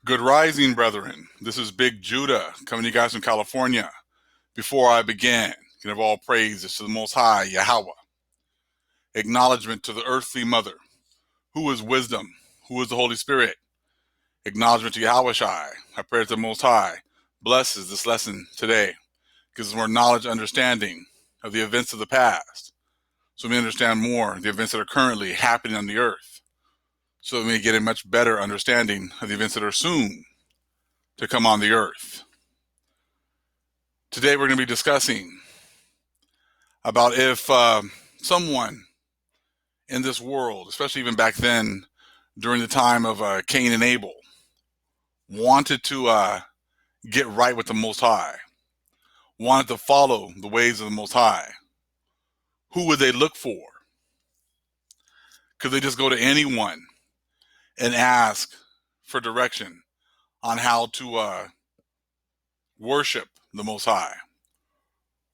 Good rising, brethren. This is Big Judah coming to you guys from California. Before I begin, give all praises to the Most High, Yahweh. Acknowledgement to the earthly mother, who is wisdom, who is the Holy Spirit. Acknowledgement to Yahweh Shai. I pray to the Most High blesses this lesson today, gives us more knowledge and understanding of the events of the past, so we may understand more the events that are currently happening on the earth, so we may get a much better understanding of the events that are soon to come on the earth. Today we're going to be discussing about if someone in this world, especially even back then during the time of Cain and Abel, wanted to get right with the Most High, wanted to follow the ways of the Most High, who would they look for? Could they just go to anyone and ask for direction on how to worship the Most High?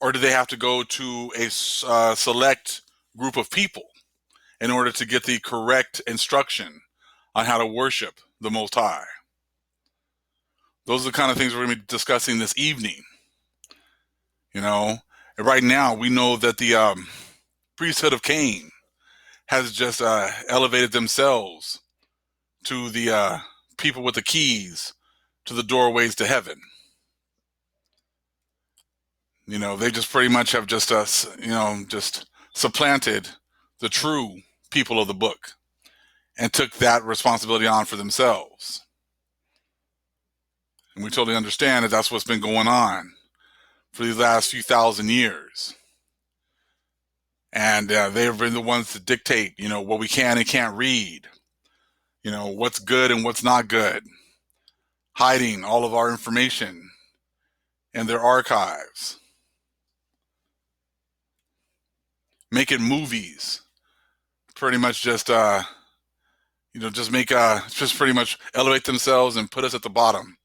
Or do they have to go to a select group of people in order to get the correct instruction on how to worship the Most High? Those are the kind of things we're going to be discussing this evening. And right now we know that the priesthood of Cain has just elevated themselves to the people with the keys to the doorways to heaven. They just pretty much have just just supplanted the true people of the book and took that responsibility on for themselves. And we totally understand that that's what's been going on for these last few thousand years. And they've been the ones to dictate, what we can and can't read, what's good and what's not good, hiding all of our information in their archives, making movies, pretty much just just pretty much elevate themselves and put us at the bottom.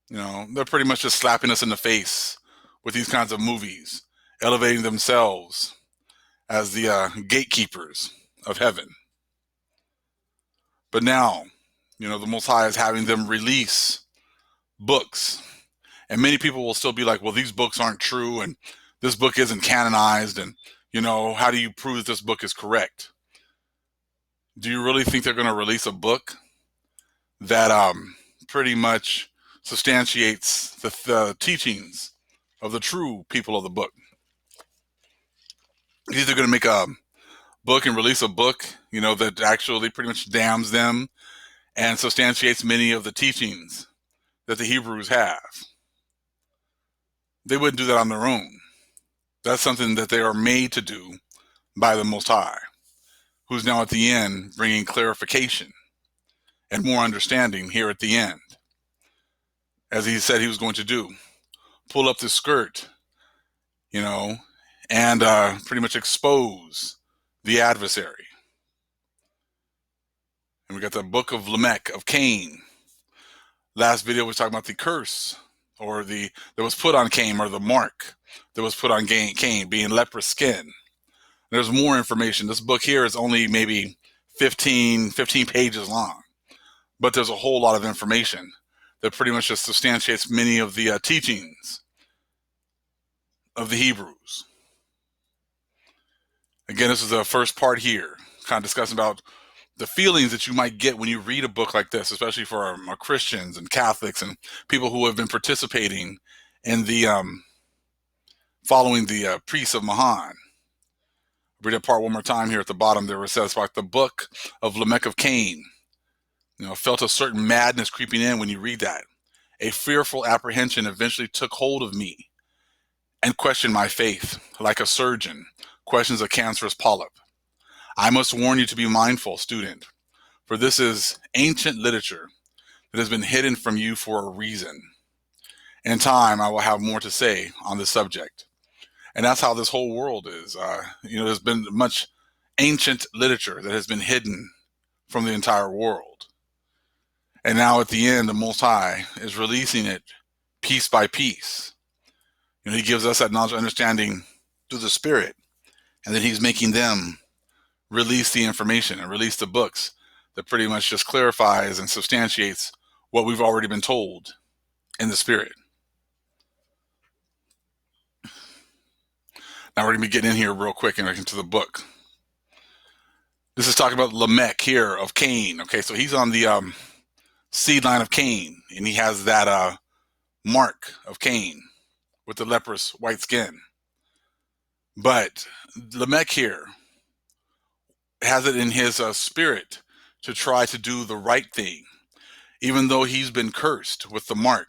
They're pretty much just slapping us in the face with these kinds of movies, elevating themselves as the gatekeepers of heaven. But now, the Most High is having them release books. And many people will still be like, well, these books aren't true, and this book isn't canonized, and, how do you prove that this book is correct? Do you really think they're going to release a book that pretty much substantiates the teachings of the true people of the book? He's either going to make a book and release a book, that actually pretty much damns them and substantiates many of the teachings that the Hebrews have. They wouldn't do that on their own. That's something that they are made to do by the Most High, who's now at the end bringing clarification and more understanding here at the end, as he said he was going to do. Pull up the skirt, and pretty much expose the adversary. And we got the book of Lamech, of Cain. Last video was talking about the curse, or that was put on Cain, or the mark that was put on Cain, being leprous skin. There's more information. This book here is only maybe 15 pages long, but there's a whole lot of information that pretty much just substantiates many of the teachings of the Hebrews. Again, this is the first part here, kind of discussing about the feelings that you might get when you read a book like this, especially for our Christians and Catholics and people who have been participating in the following the priests of Mahan. Read that part one more time here at the bottom there, where it says, like the book of Lamech of Cain, felt a certain madness creeping in when you read that. A fearful apprehension eventually took hold of me and questioned my faith, like a surgeon questions a cancerous polyp. I must warn you to be mindful, student, for this is ancient literature that has been hidden from you for a reason. In time, I will have more to say on this subject. And that's how this whole world is. There's been much ancient literature that has been hidden from the entire world. And now at the end, the Most High is releasing it piece by piece. He gives us that knowledge and understanding through the Spirit. And then he's making them release the information and release the books that pretty much just clarifies and substantiates what we've already been told in the Spirit. Now we're going to be getting in here real quick and into the book. This is talking about Lamech here of Cain. Okay, so he's on the seed line of Cain, and he has that mark of Cain with the leprous white skin. But Lamech here has it in his spirit to try to do the right thing. Even though he's been cursed with the mark,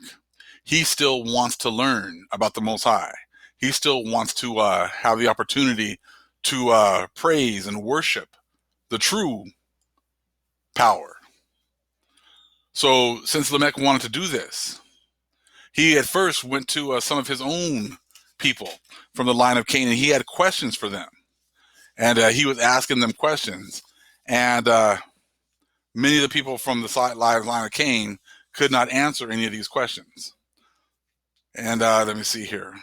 he still wants to learn about the Most High. He still wants to have the opportunity to praise and worship the true power. So since Lamech wanted to do this, he at first went to some of his own people from the line of Cain, and he had questions for them. And he was asking them questions. And many of the people from the line of Cain could not answer any of these questions. And let me see here.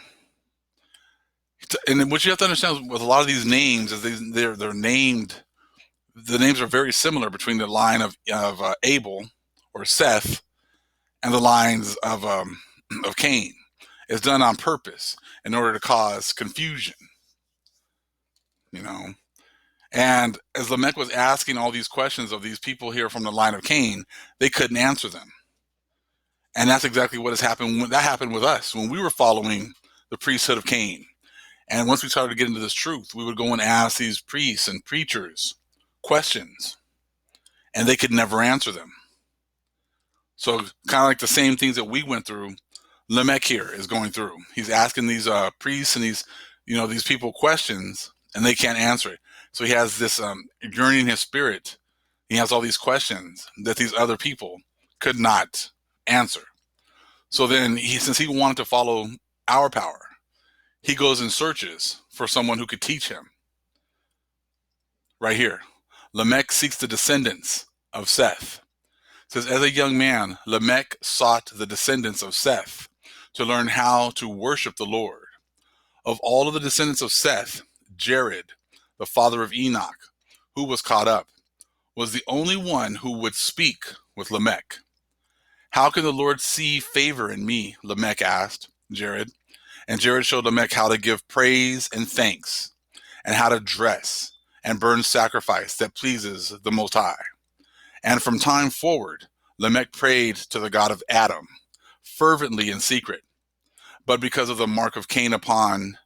And what you have to understand with a lot of these names is they're named. The names are very similar between the line of Abel or Seth and the lines of Cain. It's done on purpose in order to cause confusion, you know. And as Lamech was asking all these questions of these people here from the line of Cain, they couldn't answer them. And that's exactly what has happened. That happened with us when we were following the priesthood of Cain. And once we started to get into this truth, we would go and ask these priests and preachers questions, and they could never answer them. So kind of like the same things that we went through, Lamech here is going through. He's asking these priests and these people questions, and they can't answer it. So he has this yearning in his spirit. He has all these questions that these other people could not answer. So then, since he wanted to follow our power, he goes and searches for someone who could teach him. Right here, Lamech seeks the descendants of Seth. It says, as a young man, Lamech sought the descendants of Seth to learn how to worship the Lord. Of all of the descendants of Seth, Jared, the father of Enoch, who was caught up, was the only one who would speak with Lamech. How can the Lord see favor in me? Lamech asked Jared. And Jared showed Lamech how to give praise and thanks, and how to dress and burn sacrifice that pleases the Most High. And from time forward, Lamech prayed to the God of Adam, fervently in secret. But because of the mark of Cain upon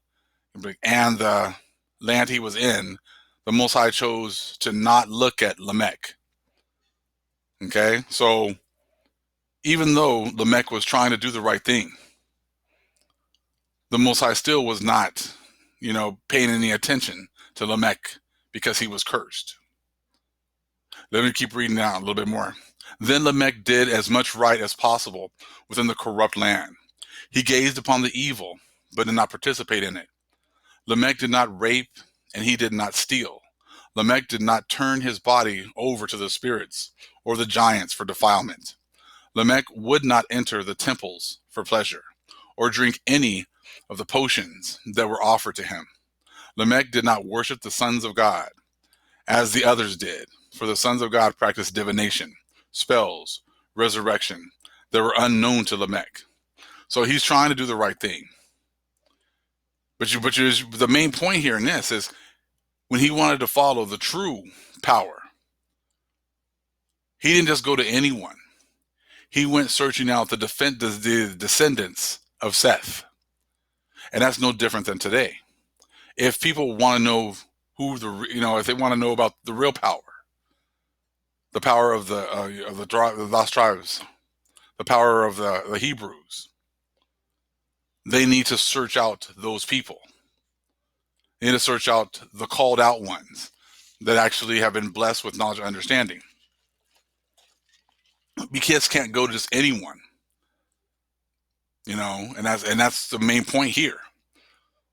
and the land he was in, the Most High chose to not look at Lamech. Okay, so even though Lamech was trying to do the right thing, the Most High still was not, paying any attention to Lamech because he was cursed. Let me keep reading down a little bit more. Then Lamech did as much right as possible within the corrupt land. He gazed upon the evil, but did not participate in it. Lamech did not rape, and he did not steal. Lamech did not turn his body over to the spirits or the giants for defilement. Lamech would not enter the temples for pleasure, or drink any of the potions that were offered to him. Lamech did not worship the sons of God, as the others did, for the sons of God practiced divination, spells, resurrection, that were unknown to Lamech. So he's trying to do the right thing. But the main point here in this is when he wanted to follow the true power, he didn't just go to anyone. He went searching out the descendants of Seth. And that's no different than today. If people want to know if they want to know about the real power, the power of the lost tribes, the power of the Hebrews, they need to search out those people. They need to search out the called out ones that actually have been blessed with knowledge and understanding. Because can't go to just anyone, and that's the main point here.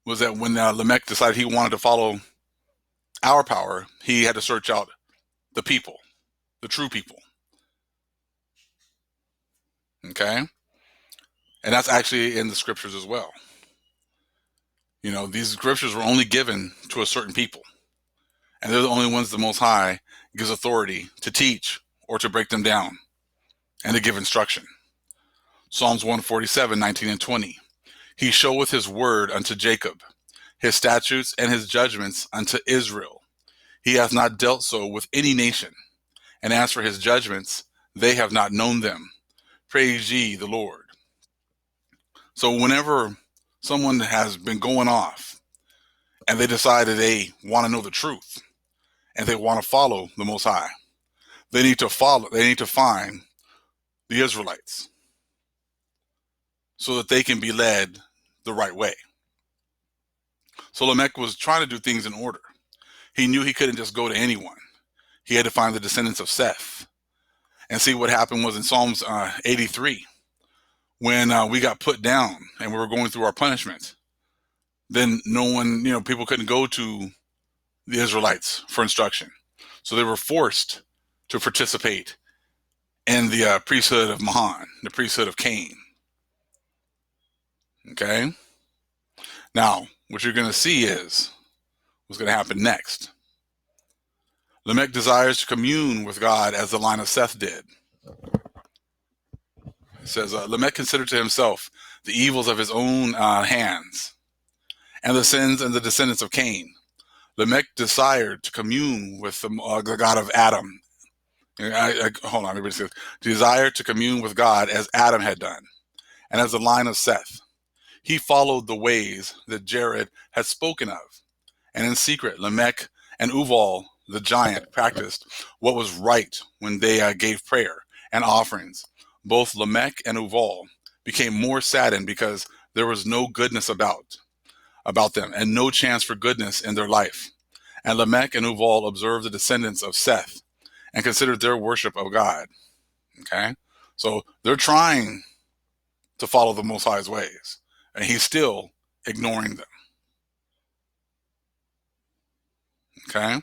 Was that when Lamech decided he wanted to follow our power, he had to search out the people, the true people. Okay? And that's actually in the scriptures as well. These scriptures were only given to a certain people. and they're the only ones the Most High gives authority to teach or to break them down and to give instruction. Psalms 147, 19 and 20. He showeth his word unto Jacob, his statutes and his judgments unto Israel. He hath not dealt so with any nation. And as for his judgments, they have not known them. Praise ye the Lord. So whenever someone has been going off and they decide that they want to know the truth and they want to follow the Most High, they need to find the Israelites so that they can be led the right way. So Lamech was trying to do things in order. He knew he couldn't just go to anyone. He had to find the descendants of Seth. And see, what happened was in Psalms 83, when we got put down and we were going through our punishment, then no one, people couldn't go to the Israelites for instruction. So they were forced to participate in the priesthood of Mahan, the priesthood of Cain. Okay? Now, what you're going to see is what's going to happen next. Lamech desires to commune with God as the line of Seth did. It says, Lamech considered to himself the evils of his own hands and the sins and the descendants of Cain. Lamech desired to commune with the God of Adam. Hold on, everybody says, desired to commune with God as Adam had done, and as the line of Seth. He followed the ways that Jared had spoken of, and in secret Lamech and Uval the giant practiced what was right when they gave prayer and offerings. Both Lamech and Uval became more saddened because there was no goodness about them and no chance for goodness in their life. And Lamech and Uval observed the descendants of Seth and considered their worship of God. Okay? So they're trying to follow the Most High's ways, and he's still ignoring them. Okay?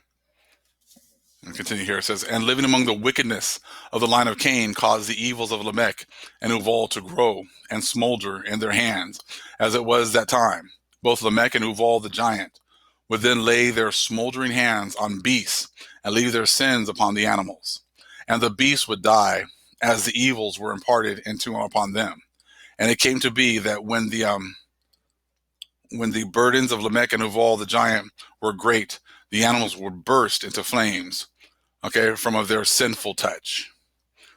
And continue here. It says, and living among the wickedness of the line of Cain caused the evils of Lamech and Uval to grow and smolder in their hands, as it was that time. Both Lamech and Uval the giant would then lay their smoldering hands on beasts and leave their sins upon the animals. And the beasts would die as the evils were imparted upon them. And it came to be that when the burdens of Lamech and Uval the giant were great, the animals would burst into flames, okay, from of their sinful touch.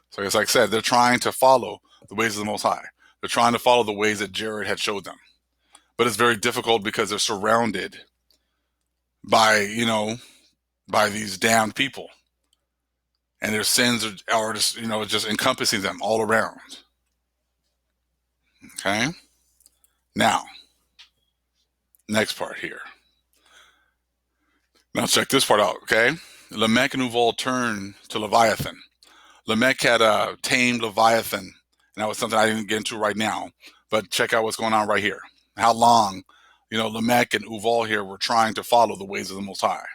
So it's like I said, they're trying to follow the ways of the Most High. They're trying to follow the ways that Jared had showed them. But it's very difficult because they're surrounded by these damned people. And their sins are just, just encompassing them all around. Okay? Now, next part here. Now check this part out, okay? Lamech and Uval turned to Leviathan. Lamech had tamed Leviathan, and that was something I didn't get into right now, but check out what's going on right here. How long, Lamech and Uval here were trying to follow the ways of the Most High.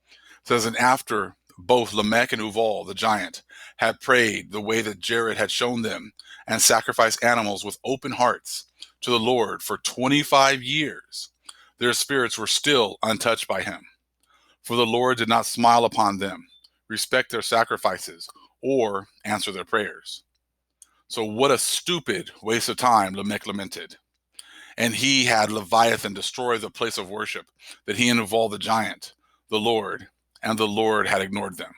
It says, and after both Lamech and Uval, the giant, had prayed the way that Jared had shown them and sacrificed animals with open hearts to the Lord for 25 years, their spirits were still untouched by him. For the Lord did not smile upon them, respect their sacrifices, or answer their prayers. So what a stupid waste of time, Lamech lamented. And he had Leviathan destroy the place of worship that he and Uval the giant, the Lord, and the Lord had ignored them.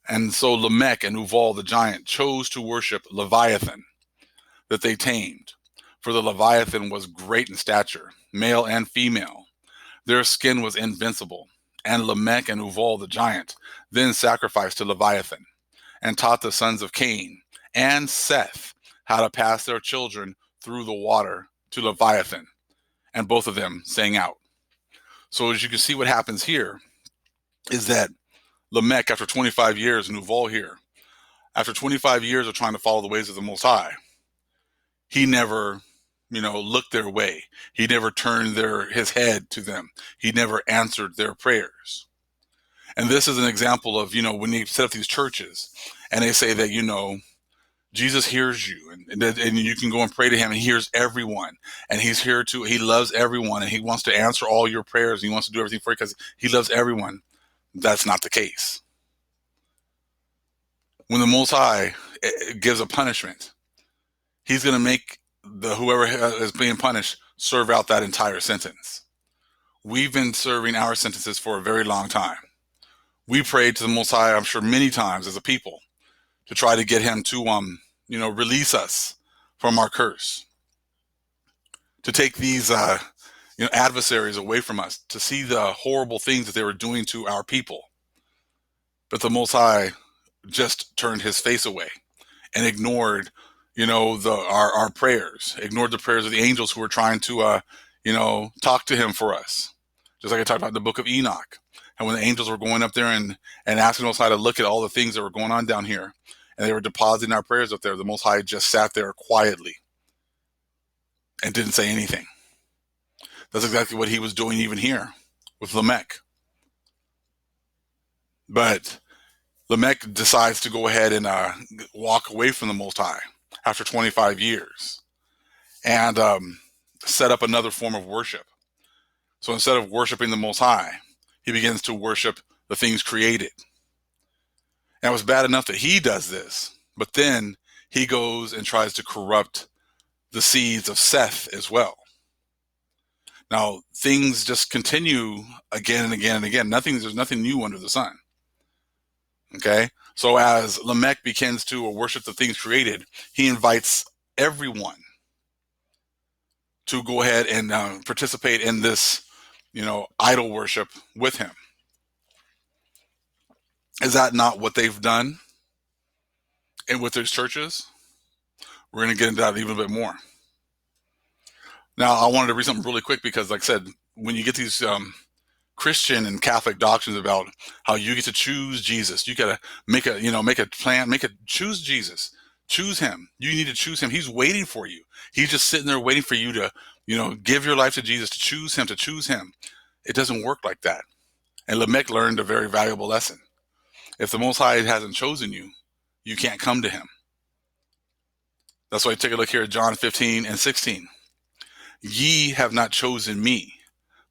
And so Lamech and Uval the giant chose to worship Leviathan that they tamed. For the Leviathan was great in stature, male and female. Their skin was invincible. And Lamech and Uval the giant then sacrificed to Leviathan and taught the sons of Cain and Seth how to pass their children through the water to Leviathan, and both of them sang out. So as you can see, what happens here is that Lamech, after 25 years, and Uval here, after 25 years of trying to follow the ways of the Most High, he never, looked their way. He never turned his head to them. He never answered their prayers. And this is an example of, when they set up these churches and they say that, Jesus hears you and you can go and pray to him, and he hears everyone, and he loves everyone, and he wants to answer all your prayers, and he wants to do everything for you because he loves everyone. that's not the case. When the Most High gives a punishment, he's going to make the whoever is being punished serve out that entire sentence. We've been serving our sentences for a very long time. We prayed to the Most High, I'm sure, many times as a people to try to get him to, release us from our curse, to take these, adversaries away from us, to see the horrible things that they were doing to our people. But the Most High just turned his face away and ignored, our prayers, ignored the prayers of the angels who were trying to, talk to him for us. Just like I talked about in the book of Enoch. And when the angels were going up there and asking the Most High to look at all the things that were going on down here, and they were depositing our prayers up there, the Most High just sat there quietly and didn't say anything. That's exactly what he was doing even here with Lamech. But Lamech decides to go ahead and walk away from the Most High after 25 years and set up another form of worship. So instead of worshiping the Most High, he begins to worship the things created. And it was bad enough that he does this, but then he goes and tries to corrupt the seeds of Seth as well. Now, things just continue again and again and again. There's nothing new under the sun. Okay? So as Lamech begins to worship the things created, he invites everyone to go ahead and participate in this, idol worship with him. Is that not what they've done and with their churches? We're going to get into that even a bit more. Now, I wanted to read something really quick because, like I said, when you get these Christian and Catholic doctrines about how you get to choose Jesus, you got to make a plan, choose Jesus, choose him. You need to choose him. He's waiting for you. He's just sitting there waiting for you to, give your life to Jesus, to choose him. It doesn't work like that. And Lamech learned a very valuable lesson. If the Most High hasn't chosen you, you can't come to him. That's why you take a look here at John 15:16. Ye have not chosen me,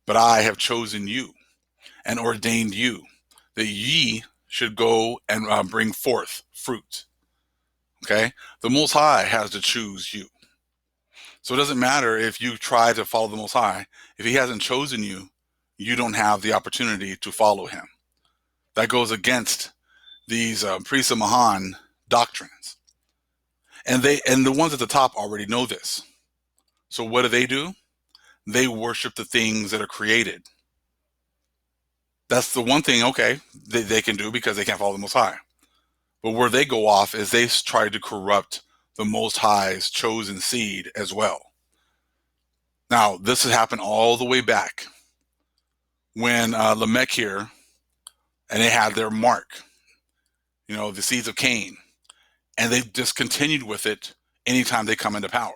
but I have chosen you and ordained you that ye should go and bring forth fruit. Okay? The Most High has to choose you. So it doesn't matter if you try to follow the Most High. If he hasn't chosen you, you don't have the opportunity to follow him. That goes against these Prisa Mahan doctrines. And the ones at the top already know this. So what do? They worship the things that are created. That's the one thing, okay, they can do because they can't follow the Most High. But where they go off is they try to corrupt the Most High's chosen seed as well. Now, this has happened all the way back when Lamech here, and they had their mark, the seeds of Cain, and they just continued with it anytime they come into power.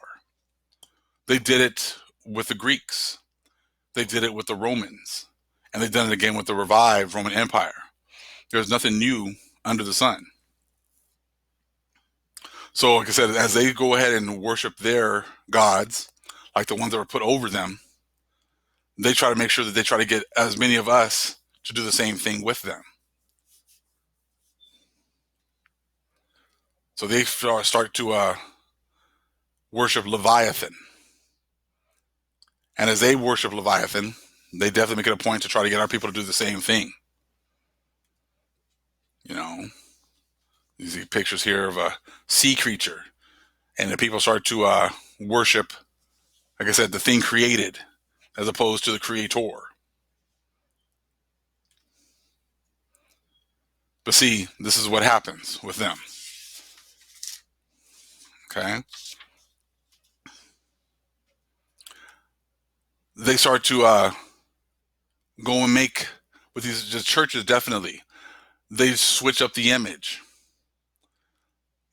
They did it with the Greeks. They did it with the Romans. And they've done it again with the revived Roman Empire. There's nothing new under the sun. So, like I said, as they go ahead and worship their gods, like the ones that were put over them, they try to make sure that they try to get as many of us to do the same thing with them. So they start to worship Leviathan. And as they worship Leviathan, they definitely make it a point to try to get our people to do the same thing. You see pictures here of a sea creature. And the people start to worship, like I said, the thing created as opposed to the creator. But see, this is what happens with them. Okay? They start to go and make, with these just churches, definitely, they switch up the image.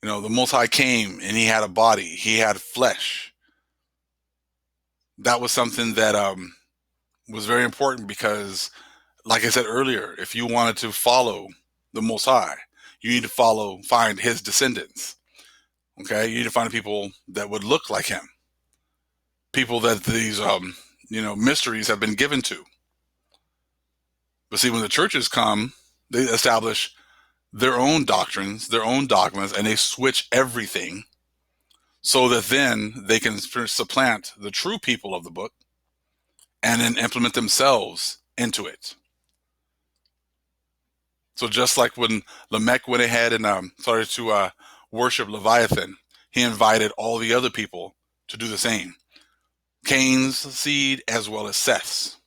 The Most High came and he had a body. He had flesh. That was something that was very important because, like I said earlier, if you wanted to follow the Most High, you need to find his descendants. Okay? You need to find people that would look like him. People that these, mysteries have been given to. But see, when the churches come, They establish their own doctrines, their own dogmas, and they switch everything so that then they can supplant the true people of the book and then implement themselves into it. So just like when Lamech went ahead and started to worship Leviathan, he invited all the other people to do the same. Cain's seed as well as Seth's.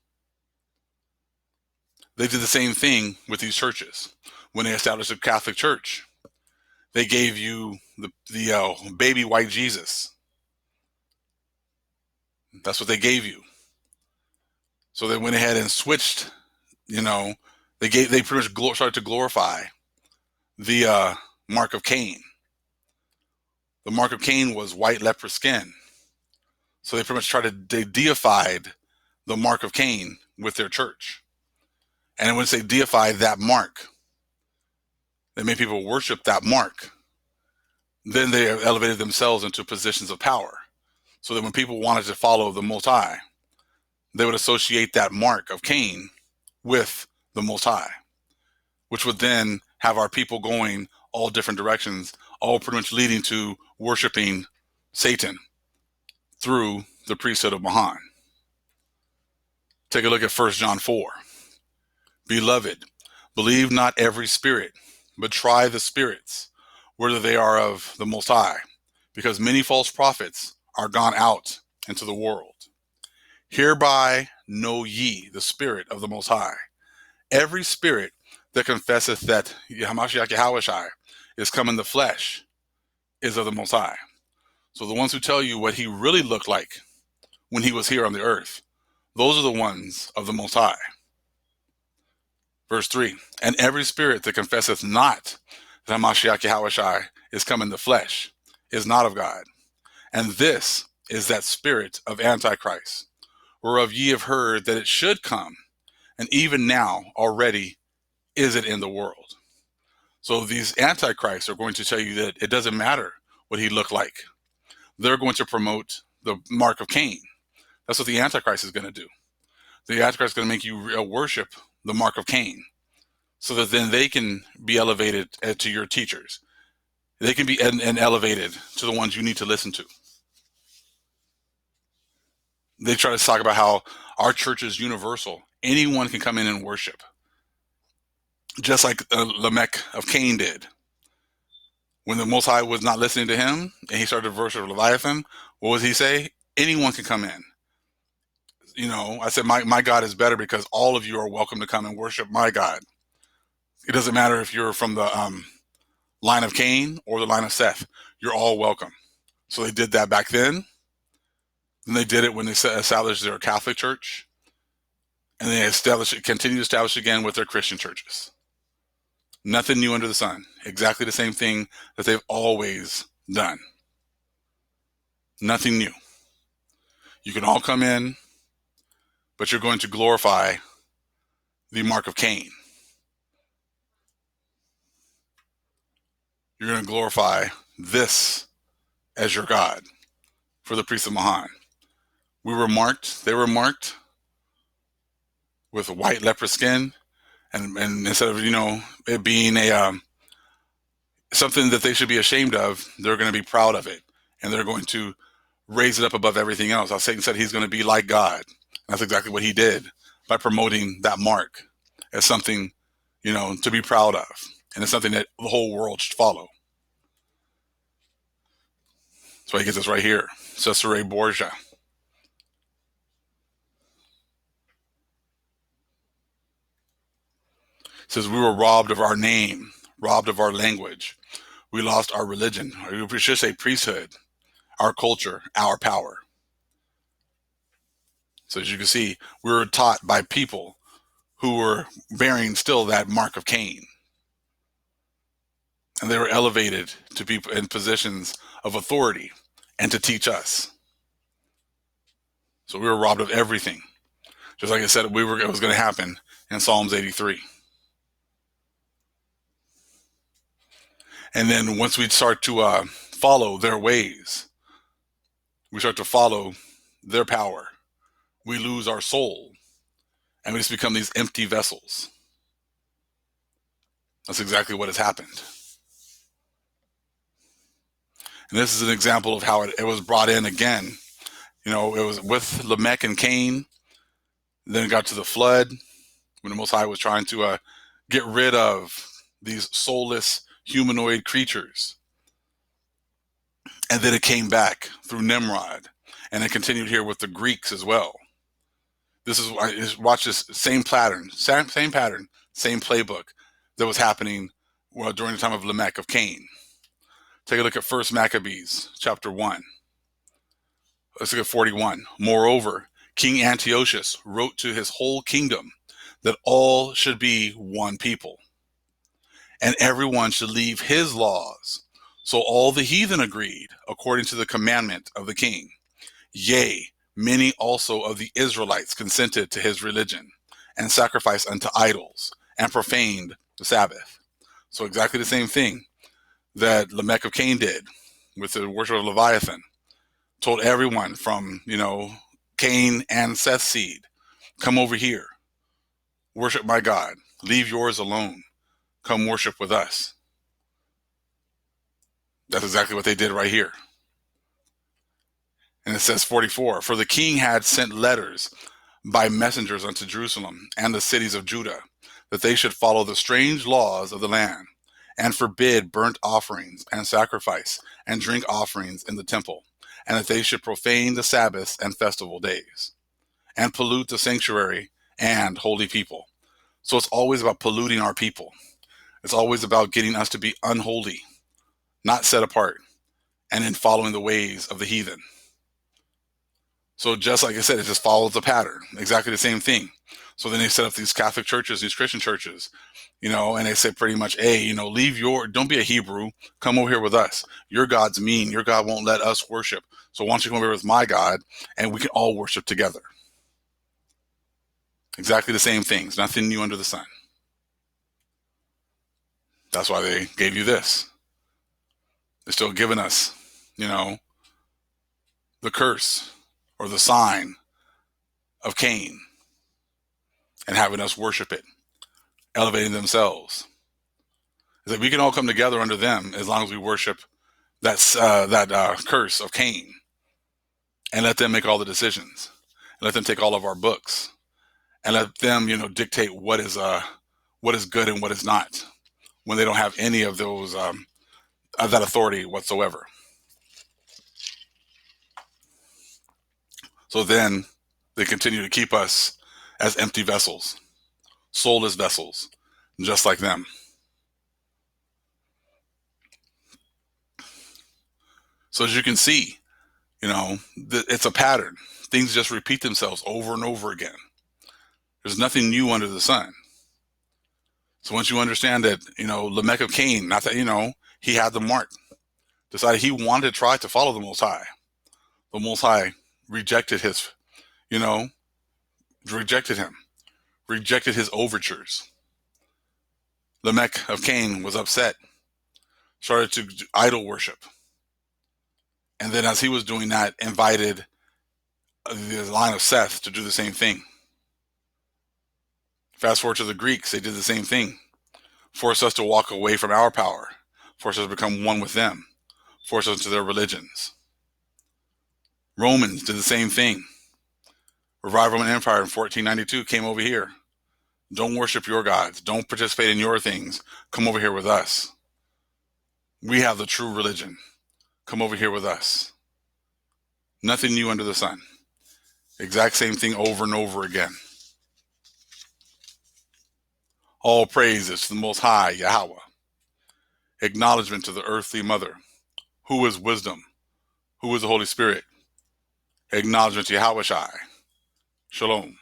They did the same thing with these churches. When they established the Catholic Church, they gave you the baby white Jesus. That's what they gave you. So they went ahead and switched. They pretty much started to glorify the mark of Cain. The mark of Cain was white leper skin. So they pretty much they deified the mark of Cain with their church. And once they deified that mark, they made people worship that mark. Then they elevated themselves into positions of power. So that when people wanted to follow the Most High, they would associate that mark of Cain with the Most High, which would then have our people going all different directions, all pretty much leading to worshiping Satan through the priesthood of Mahan. Take a look at 1 John 4. Beloved, believe not every spirit, but try the spirits, whether they are of the Most High, because many false prophets are gone out into the world. Hereby know ye the Spirit of the Most High. Every spirit that confesseth that Hamashiach Yahushai is come in the flesh is of the Most High. So the ones who tell you what he really looked like when he was here on the earth, those are the ones of the Most High. Verse 3, and every spirit that confesseth not that Hamashiach Yahushai is come in the flesh is not of God. And this is that spirit of Antichrist, whereof ye have heard that it should come, and even now already is it in the world. So these antichrists are going to tell you that it doesn't matter what he looked like. They're going to promote the mark of Cain. That's what the antichrist is going to do. The antichrist is going to make you worship the mark of Cain, so that then they can be elevated to your teachers. They can be and elevated to the ones you need to listen to. They try to talk about how our church is universal. Anyone can come in and worship, just like Lamech of Cain did. When the Most High was not listening to him and he started to worship Leviathan, what does he say? Anyone can come in. I said, my God is better because all of you are welcome to come and worship my God. It doesn't matter if you're from the line of Cain or the line of Seth. You're all welcome. So they did that back then. Then they did it when they established their Catholic Church. And they continue to establish again with their Christian churches. Nothing new under the sun. Exactly the same thing that they've always done. Nothing new. You can all come in, but you're going to glorify the mark of Cain. You're going to glorify this as your God for the priests of Mahan. They were marked with white leper skin, and instead of it being a something that they should be ashamed of, they're going to be proud of it, and they're going to raise it up above everything else. As Satan said, he's going to be like God. That's exactly what he did by promoting that mark as something to be proud of, and it's something that the whole world should follow. That's why he gets us right here, Cesare Borgia. It says, we were robbed of our name, robbed of our language. We lost our religion, or we should say priesthood, our culture, our power. So as you can see, we were taught by people who were bearing still that mark of Cain. And they were elevated to be in positions of authority and to teach us. So we were robbed of everything. Just like I said, it was going to happen in Psalms 83. And then once we start to follow their ways, we start to follow their power, we lose our soul, and we just become these empty vessels. That's exactly what has happened. And this is an example of how it was brought in again. It was with Lamech and Cain. Then it got to the flood when the Most High was trying to get rid of these soulless humanoid creatures. And then it came back through Nimrod. And it continued here with the Greeks as well. This is watch this same pattern, same pattern, same playbook that was happening during the time of Lamech, of Cain. Take a look at 1 Maccabees, chapter 1. Let's look at 41. Moreover, King Antiochus wrote to his whole kingdom that all should be one people, and everyone should leave his laws. So all the heathen agreed, according to the commandment of the king. Yea, many also of the Israelites consented to his religion, and sacrificed unto idols, and profaned the Sabbath. So exactly the same thing that Lamech of Cain did with the worship of Leviathan. Told everyone from, Cain and Seth's seed, come over here, worship my God, leave yours alone, come worship with us. That's exactly what they did right here. And it says 44, for the king had sent letters by messengers unto Jerusalem and the cities of Judah, that they should follow the strange laws of the land, and forbid burnt offerings and sacrifice and drink offerings in the temple, and that they should profane the Sabbaths and festival days, and pollute the sanctuary and holy people. So it's always about polluting our people. It's always about getting us to be unholy, not set apart, and in following the ways of the heathen. So just like I said, it just follows the pattern, exactly the same thing. So then they set up these Catholic churches, these Christian churches, and they say pretty much, hey, don't be a Hebrew, come over here with us. Your God's mean, your God won't let us worship. So why don't you come over here with my God and we can all worship together. Exactly the same things, nothing new under the sun. That's why they gave you this. They're still giving us, the curse or the sign of Cain and having us worship it, elevating themselves. It's like we can all come together under them as long as we worship that curse of Cain and let them make all the decisions and let them take all of our books and let them, dictate what is good and what is not when they don't have any of those, that authority whatsoever. So then they continue to keep us as empty vessels, soulless vessels, just like them. So as you can see, it's a pattern. Things just repeat themselves over and over again. There's nothing new under the sun. So once you understand that, Lamech of Cain, not that, he had the mark, decided he wanted to try to follow the Most High. The Most High rejected rejected him, rejected his overtures. Lamech of Cain was upset, started to do idol worship. And then as he was doing that, invited the line of Seth to do the same thing. Fast forward to the Greeks, they did the same thing. Forced us to walk away from our power, forced us to become one with them, forced us into their religions. Romans did the same thing. Revival Roman Empire in 1492 came over here. Don't worship your gods. Don't participate in your things. Come over here with us. We have the true religion. Come over here with us. Nothing new under the sun. Exact same thing over and over again. All praises to the Most High, Yahweh. Acknowledgement to the earthly mother, who is wisdom, who is the Holy Spirit. Acknowledgement to Yahweh Shai. Shalom.